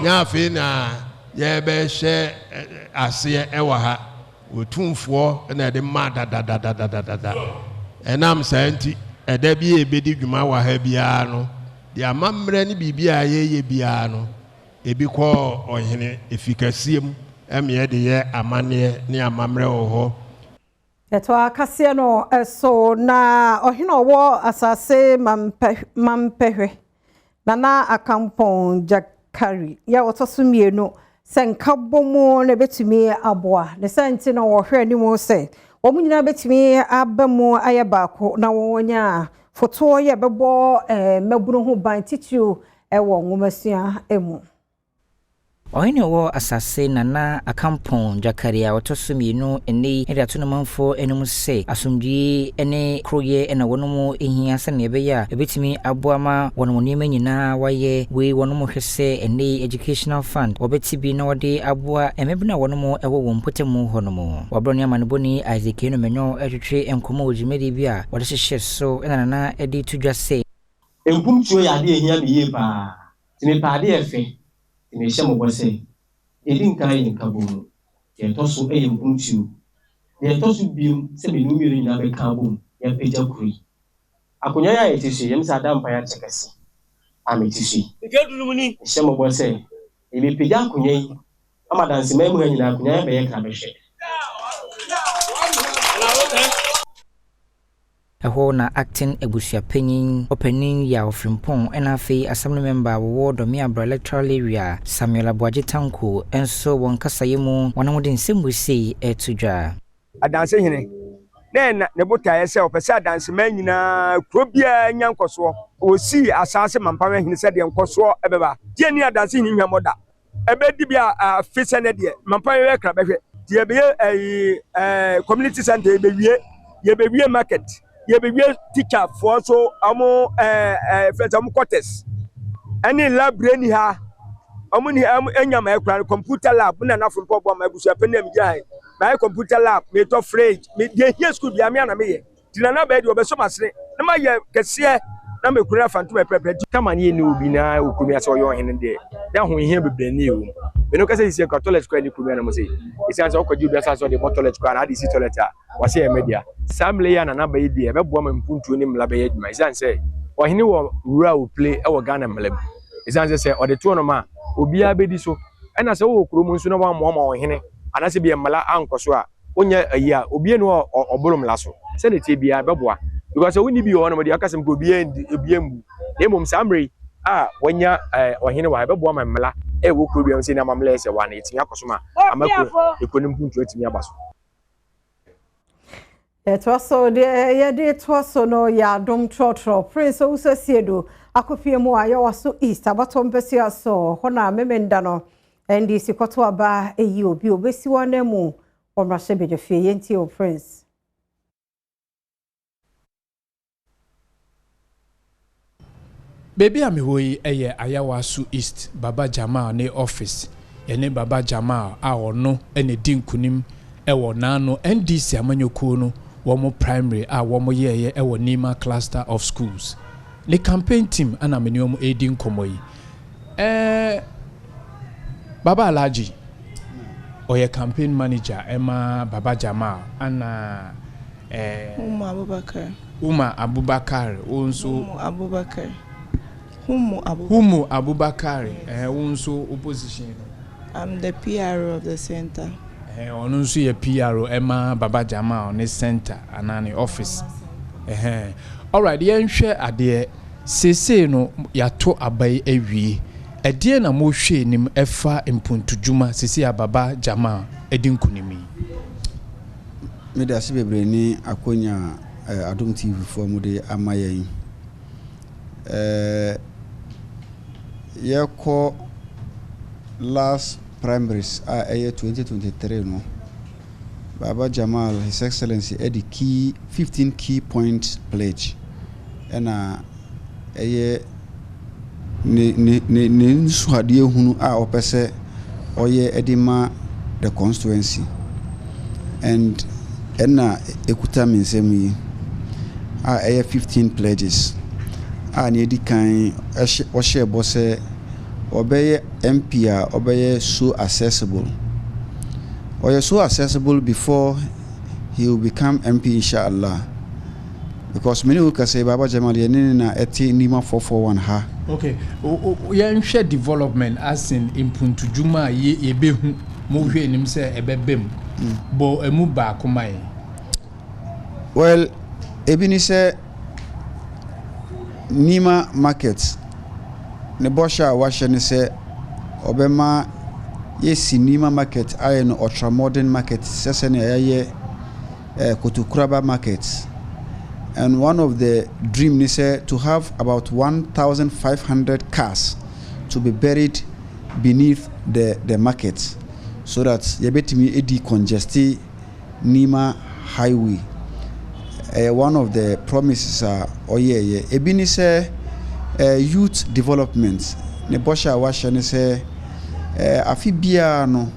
nya afi na ye be she ase ewa ha otumfo na de ma da enam santi eda bi ebedi dwuma wa ha bia no de amamre ne bibia ye bia no ebi ko ohene efikasiem eme de ye amane ne amamre ho Eto akase no eso na ohene owo asase mampehwe nana akampon jakari ya otosumienu senkabomu ne betumi aboa ne senti na wo hwe ni mo se omunyina betumi abamu ayabako na wonya foto ye bebo mabunu ho ban titiu ewo ngomasua emu Ohine wo asase nana akampon jakaria otosumienu eni ediato namanfo enum se asumdwi ene kroye ena wonomu ehia se ne ebeya ebetimi aboama wonomu niema nyina waye we wonomu hwese ene educational fund obetibi na wode aboa emebina wonomu ewo wompotemu honomu wabroni amaneboni Isaac no menyo etwetwe enkomo ojimedi bia wode hye so ena nana edi tudwase enkumtuo ya de ehia biye pa timi pa de efe me shemo bose edin kan yin kabum ye toso eyim kuntu ye toso bim se me numiri na be kabum ye peja kuri akonya ya etisi yem sa dam pa ya tekasi ametisi ekedulumuni shemo bose e be peja akonya yi amadanse memu nyina akonya ya be ye ka be hwe Eho na acting ebusia penyin opening ya ofrimpon enafe assembly member wo domi abra electoral area Samuel Abuaje Tanko enso won kasayemu wonamode nsembusi etudwa adanse hene na ne botaye se opese adanse man nyina krobia nyankoso osi asase mampawe hene se de nkoso ebeba die ni adanse hene hwamoda ebedi bia fise ne de mampawe we kra behwe die be community center yebewie market yebewie teacher for so amo friends amo quarters any library ha amo ni enyama ekra computer lab na na fumpo bo ma busu apena mi jai my computer lab me to fridge me dey here school bia me na me ye tinana ba di obeso masere na ma ye kese na me kura fanto me prepare kama ni ni obi na okumi ase oyo hene de da ho hia bebrani o me no kase isi ka toilet kwa ni kumi na mo sei isi anse okwaji obi asa so de toilet kwa na adi si toilet a wase e media samle ya na ba yi e be boa ma mpuntuo ni mla be yaduma isi anse ohene wo rura o play e wo Ghana mlam isi anse se o de to no ma obi a be di so ena se wo kuro mu nso na wa mo ma ohene anase bi mala ankoso a onya ayi a obi no obolom laso se de tie bia be boa because we ni bi wo no de akasem ko obi embu emom samre a wonya ohene wa be boa ma mla e wo kuro bi am se na mamla ese wa na etia akoso ma amako ekonim mpuntuo etimi abaso Etwaso de yede twaso no ya Adom trotro Prince Usasiedo akofie mu ayo waso East abatom pesi aso hona memenda no NDC kwato aba eyi obi obesi wana mu omrahye bedefie yenti o Prince Baby amihoyi eye ayawaso East Baba Jamal ne office yene Baba Jamal a ono ene dinkunim ewo nano NDC amanyoko no womo primary a womo yeye ewo Nima cluster of schools the campaign team ana meniomo edin komoyi Baba Alaji oye campaign manager ema Baba Jamal ana Uma Abubakar onso Humu Abubakar onso opposition. I'm the PRO of the center. Onunsu ye PRO Emma Baba Jamal ne center anani office. All right, yenhwe ade sese no yato abai ewie. Ede na mo hwe nim efa impuntujuma sese ya Baba Jamal edinkunimi. Me da se bebre ni akonya Adom TV for mo de amayen. Yako last primaries year 2023 no Baba Jamal His Excellency the key 15 key points pledge and ne nsuade hunu a opese oye edima the constituency and ena ekuta minsemi a 15 pledges a ne di kan o share bose obeye MP obeye so accessible. Or you're so accessible before he will become MP, inshallah. Because many will say Baba Jamal na eti Nima 441 ha. Okay. You share development as in impuntu juma ye behu mo hwe nim se ebebem. Bo emu ba komai. Well, ebini se Nima market ne bosha washe ne se obema yesi Nima market aye no ultra modern market sese ne aye Kotukuraba market. And one of the dream is to have about 1,500 cars to be buried beneath the market, so that yebetimi edi congesti Nima highway. One of the promises are ebini se youth development. Ne bosha washa ne se afibia no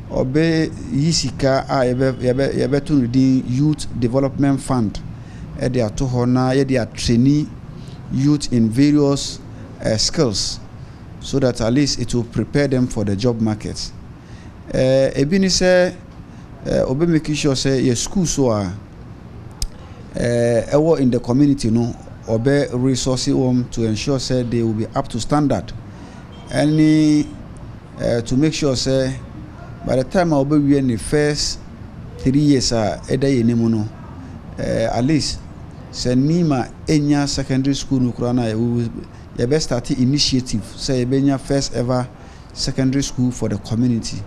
obe yisika a yebetun di youth development fund. They are to honor, they are training youth in various skills, so that at least it will prepare them for the job market. Ebini se obe make sure say your school so are in the community no obe resource to ensure say they will be up to standard. Any to make sure say by the time obe we in the first 3 years at least say Nima enya secondary school nukrana you best start initiative say benya first ever secondary school for the community.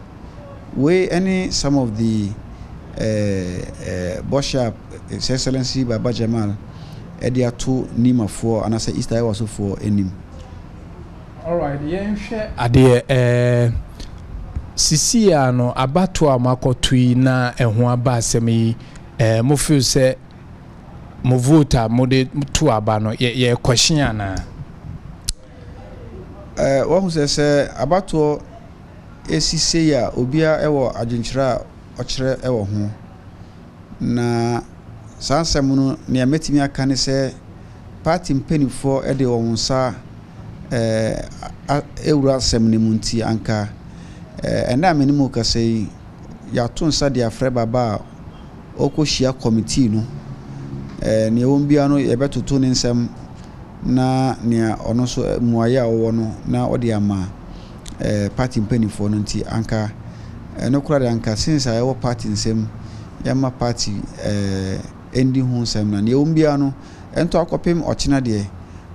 Where any some of the Bosha His Excellency Baba Jamal edia to Nima for and I say East Iowa also for enim. All right, share ade sisia no abato amakotui na eho aba asemi mo feel say mo voter mo de to aba no ye question ana what who say abato esise ya obia ewo agenchira ochire ewo ho na sansem no ne ametimi aka ne se party mpanifo e de wonsa ewura sem ne munti anka ena amenimu ka sei ya to nsa de afre baba okohia committee no ne wombia no ye betoto ne nsem na ne ono so muaye awo no na odi ama party mpanifo no nti anka no kura de anka since ayo party nsem yama party endi hu nsem na ne wombia no ento akopem ochina de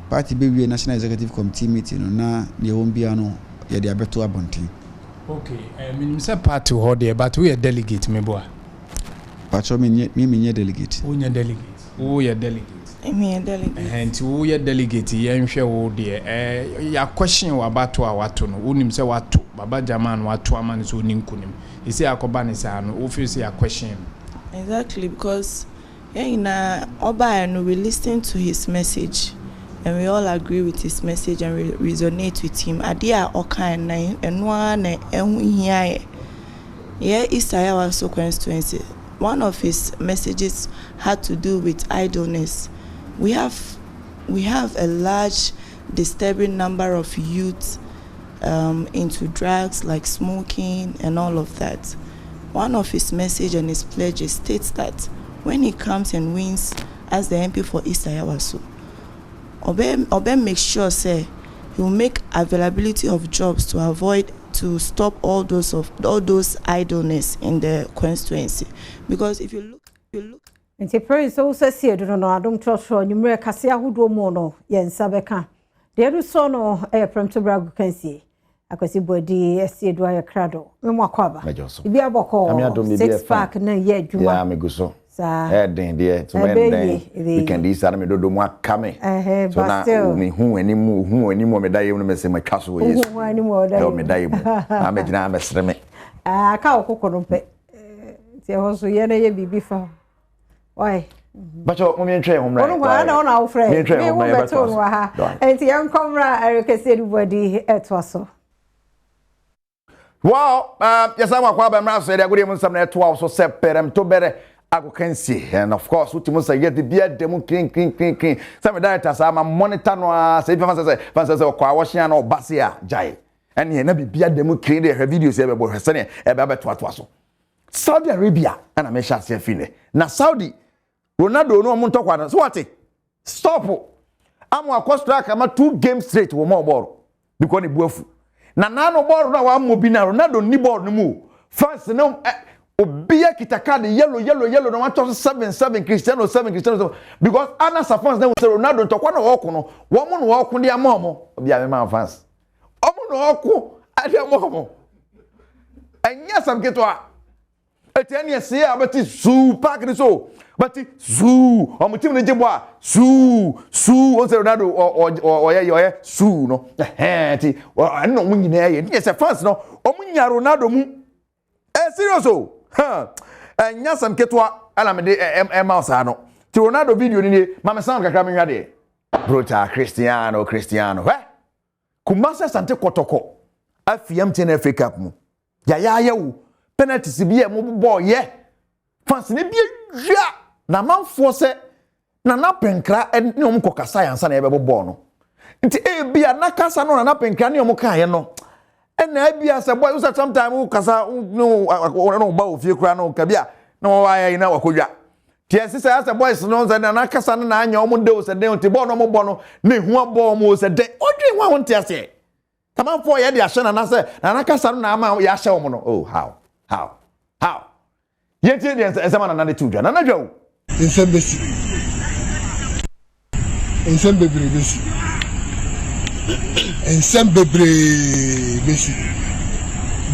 party bewie national executive committee meeting no na ne wombia no ye de abeto abontin. Okay, minim say party ho there but we are delegate me boy. Pacho me delegate. Who delegate? Who you delegate? Me delegate. And who you delegate yen hwe wo there ya question wa bato a wato no unim say wato Baba Jaman wato amane so ninkunim. He say akoba ne say no office ya question. Exactly, because Oba and we listen to his message and we all agree with his message and we resonate with him. Adia okan na enwa na ehun hia ye East Iowa constituency. One of his messages had to do with idleness. We have a large disturbing number of youth into drugs like smoking and all of that. One of his message and his pledges states that when he comes and wins as the MP for East Iowa, Obe make sure say he will make availability of jobs to stop all those idleness in the constituency. Because if you look nti praise also see do no Adom trotro nyumre kase ahodo mo no ye nsabeka de do so no Premtobre Kasee akwasi body ese do aye krado memo akwaba ibi aboko 6 pack na ye adwuma ya meguso den de to men weekend is ara me dodo mo akame so na me hu animu me daye no me se matwa so yesu hu animu daye me daye mo na me gina me sreme aka okokoro mpe ti ho so ye na ye bibi fa why bacho mo me ntwe homra ono wa na ono awfre me wo beto no ha enti yan komra Kasee everybody etwaso. Wow, yes, I'm a quab and master. I would even some net 12 so set Premtobre can see, and of course, what you must say, get the beard, demo clean. Some directors are monitor no say fans or Kwashian or Basia, Jai. And he never beard demo clean their videos ever about her son, ever to what Saudi Arabia, and I may shall say fine. Now, Saudi, Ronaldo no Montoquan, so what? Stop. I'm a cost track, I'm a 2 games straight with more ball. Because it buff. Now, no ball, now I'm mobina, Ronaldo, ni ball, no move. First, no. Obia kitaka the yellow no 127 Cristiano 7 Cristiano because Anna fans na say Ronaldo to kwa na walk no woman walk dia momo obia me man fans omo no walk adia momo anya sam ketwa etiane se abati su park ni so bati su omo tim ne jebo su o say Ronaldo o ye su no ti no mu nyina ye ni say fans no omo nya Ronaldo mu serious o nya sam ketwa ala me de mouse ano ti Ronaldo video ni mama sound kakra me hwade brota Cristiano kumasa sante kotoko afiem te na FA Cup mu ya wo penalties bi e mo bo ye fans ne bi ya na manfo se na penkra ne om kokasa yansa na e be bo no nti e bia na kasa no na penkra ne om ka ye no na bia se boy usa sometime kasa no ba ofie kura no ka bia na wa ya ina wakodwa tie se se boys no se na kasa na anya om de o se de nti bo no mo bo no na hu abo mo se de odwe wa won tie se taman for ye de ahye na se na kasa na ama ya ahye om no oh how ye tie de se ma na de tudwa na dwa insembesi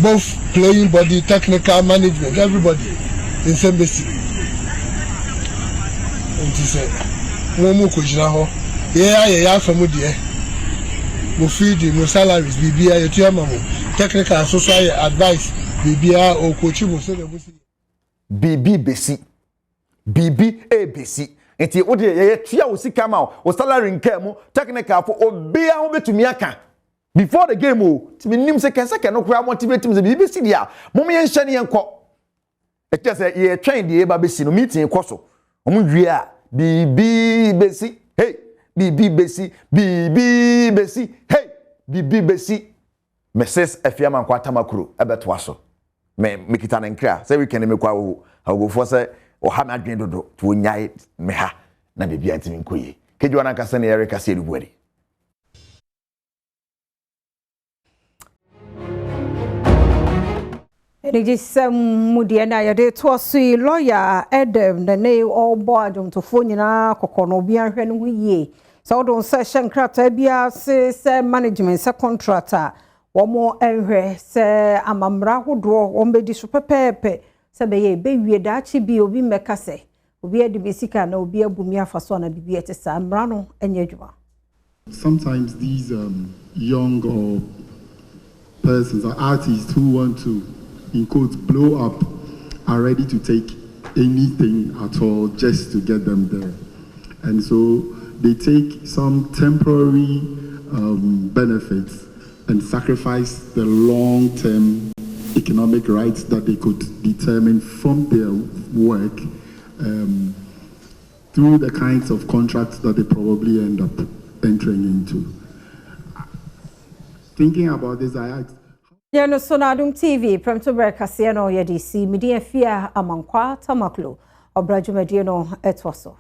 both playing body, technical management, everybody in same basic. And he said, "No more kujinaho. Yeah, from there. No feed, no salaries. BBA, your mamu. Technical, social advice. BBA or coaching. BB basic. BB a basic. Enti odi ye tua osika ma o salary nke mu technical for obia ho betumi aka before the game o timi nim se kense ke no kura motivate me be si dia mom ye nhye ne yenko e tell say ye train die ba be si no meeting koso omu wie a BB besi hey BB besi hey BB besi Mrs. Efiama kwata makuru ebeto aso me kita na nkra say we can me kwa wo go for say o ha na dwen dodo to nyai me ha na bibia ntimi nkoye keju ana kasa na Erika se rubuari Enijisem mudie na yade to so lawyer Adom na ne obo Adom to fo nyina kokono bia hwe no yie so don session krata bia se management se contractor wo mo enhwe se amamra hodo wo mbedi so pepepe se be ye be wie da chi bi obi meka se obi edi besika na obi abumi afaso na bibi etesa amra no enye adwuma. Sometimes these young or persons or artists who want to in quotes blow up are ready to take anything at all just to get them there, and so they take some temporary benefits and sacrifice the long-term economic rights that they could determine from their work through the kinds of contracts that they probably end up entering into. Thinking about this, I asked, Yano Sonadum TV, Premtobre Kasee no yedisi, media fear amankwa tamaklo, obrajumedino etwaso.